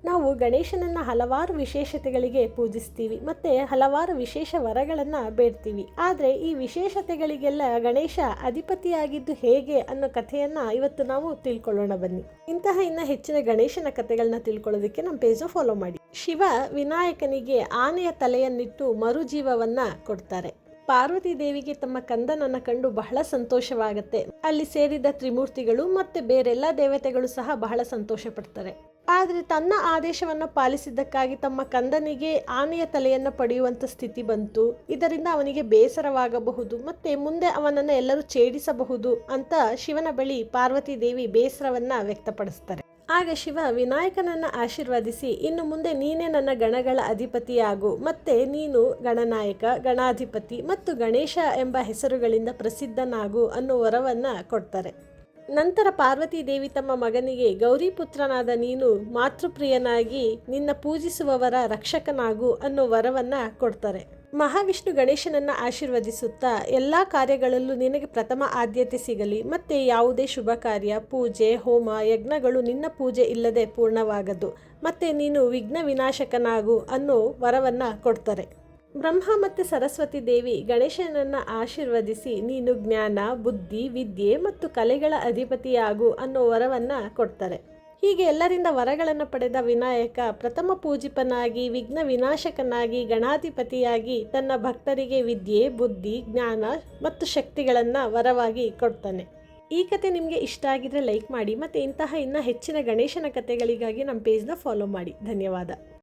ನಾವು ಗಣೇಶನನ್ನು ಹಲವಾರು ವಿಶೇಷತೆಗಳಿಗೆ ಪೂಜಿಸ್ತೀವಿ ಮತ್ತು ಹಲವಾರು ವಿಶೇಷ ವರಗಳನ್ನು ಬೇಡ್ತೀವಿ. ಆದರೆ ಈ ವಿಶೇಷತೆಗಳಿಗೆಲ್ಲ ಗಣೇಶ ಅಧಿಪತಿಯಾಗಿದ್ದು ಹೇಗೆ ಅನ್ನೋ ಕಥೆಯನ್ನು ಇವತ್ತು ನಾವು ತಿಳ್ಕೊಳ್ಳೋಣ ಬನ್ನಿ. ಇನ್ನು ಹೆಚ್ಚಿನ ಗಣೇಶನ ಕಥೆಗಳನ್ನ ತಿಳ್ಕೊಳ್ಳೋದಕ್ಕೆ ನಮ್ಮ ಪೇಜ್ನ ಫಾಲೋ ಮಾಡಿ. ಶಿವ ವಿನಾಯಕನಿಗೆ ಆನೆಯ ತಲೆಯನ್ನಿಟ್ಟು ಮರುಜೀವವನ್ನು ಕೊಡ್ತಾರೆ. ಪಾರ್ವತಿ ದೇವಿಗೆ ತಮ್ಮ ಕಂದನನ್ನು ಕಂಡು ಬಹಳ ಸಂತೋಷವಾಗುತ್ತೆ. ಅಲ್ಲಿ ಸೇರಿದ ತ್ರಿಮೂರ್ತಿಗಳು ಮತ್ತು ಬೇರೆಲ್ಲ ದೇವತೆಗಳು ಸಹ ಬಹಳ ಸಂತೋಷ ಪಡ್ತಾರೆ. ಆದರೆ ತನ್ನ ಆದೇಶವನ್ನು ಪಾಲಿಸಿದ್ದಕ್ಕಾಗಿ ತಮ್ಮ ಕಂದನಿಗೆ ಆನೆಯ ತಲೆಯನ್ನು ಪಡೆಯುವಂಥ ಸ್ಥಿತಿ ಬಂತು. ಇದರಿಂದ ಅವನಿಗೆ ಬೇಸರವಾಗಬಹುದು ಮತ್ತು ಮುಂದೆ ಅವನನ್ನು ಎಲ್ಲರೂ ಛೇಡಿಸಬಹುದು ಅಂತ ಶಿವನ ಬಳಿ ಪಾರ್ವತಿ ದೇವಿ ಬೇಸರವನ್ನು ವ್ಯಕ್ತಪಡಿಸ್ತಾರೆ. ಆಗ ಶಿವ ವಿನಾಯಕನನ್ನು ಆಶೀರ್ವದಿಸಿ, ಇನ್ನು ಮುಂದೆ ನೀನೇ ನನ್ನ ಗಣಗಳ ಅಧಿಪತಿಯಾಗು, ಮತ್ತೆ ನೀನು ಗಣನಾಯಕ, ಗಣಾಧಿಪತಿ ಮತ್ತು ಗಣೇಶ ಎಂಬ ಹೆಸರುಗಳಿಂದ ಪ್ರಸಿದ್ಧನಾಗು ಅನ್ನೋ ವರವನ್ನು ಕೊಡ್ತಾರೆ. ನಂತರ ಪಾರ್ವತಿ ದೇವಿ ತಮ್ಮ ಮಗನಿಗೆ ಗೌರಿಪುತ್ರನಾದ ನೀನು ಮಾತೃಪ್ರಿಯನಾಗಿ ನಿನ್ನ ಪೂಜಿಸುವವರ ರಕ್ಷಕನಾಗು ಅನ್ನೋ ವರವನ್ನು ಕೊಡ್ತಾರೆ. ಮಹಾವಿಷ್ಣು ಗಣೇಶನನ್ನು ಆಶೀರ್ವದಿಸುತ್ತಾ ಎಲ್ಲ ಕಾರ್ಯಗಳಲ್ಲೂ ನಿನಗೆ ಪ್ರಥಮ ಆದ್ಯತೆ ಸಿಗಲಿ, ಮತ್ತು ಯಾವುದೇ ಶುಭ ಕಾರ್ಯ, ಪೂಜೆ, ಹೋಮ, ಯಜ್ಞಗಳು ನಿನ್ನ ಪೂಜೆ ಇಲ್ಲದೆ ಪೂರ್ಣವಾಗದು, ಮತ್ತು ನೀನು ವಿಘ್ನ ವಿನಾಶಕನಾಗು ಅನ್ನೋ ವರವನ್ನು ಕೊಡ್ತಾರೆ. ಬ್ರಹ್ಮ ಮತ್ತು ಸರಸ್ವತಿ ದೇವಿ ಗಣೇಶನನ್ನು ಆಶೀರ್ವದಿಸಿ ನೀನು ಜ್ಞಾನ, ಬುದ್ಧಿ, ವಿದ್ಯೆ ಮತ್ತು ಕಲೆಗಳ ಅಧಿಪತಿಯಾಗು ಅನ್ನೋ ವರವನ್ನು ಕೊಡ್ತಾರೆ. ಹೀಗೆ ಎಲ್ಲರಿಂದ ವರಗಳನ್ನು ಪಡೆದ ವಿನಾಯಕ ಪ್ರಥಮ ಪೂಜಿಪನಾಗಿ, ವಿಘ್ನ ವಿನಾಶಕನಾಗಿ, ಗಣಾಧಿಪತಿಯಾಗಿ ತನ್ನ ಭಕ್ತರಿಗೆ ವಿದ್ಯೆ, ಬುದ್ಧಿ, ಜ್ಞಾನ ಮತ್ತು ಶಕ್ತಿಗಳನ್ನು ವರವಾಗಿ ಕೊಡ್ತಾನೆ. ಈ ಕತೆ ನಿಮಗೆ ಇಷ್ಟ ಆಗಿದ್ರೆ ಲೈಕ್ ಮಾಡಿ, ಮತ್ತು ಇನ್ನು ಹೆಚ್ಚಿನ ಗಣೇಶನ ಕಥೆಗಳಿಗಾಗಿ ನಮ್ಮ ಪೇಜ್ನ ಫಾಲೋ ಮಾಡಿ. ಧನ್ಯವಾದ.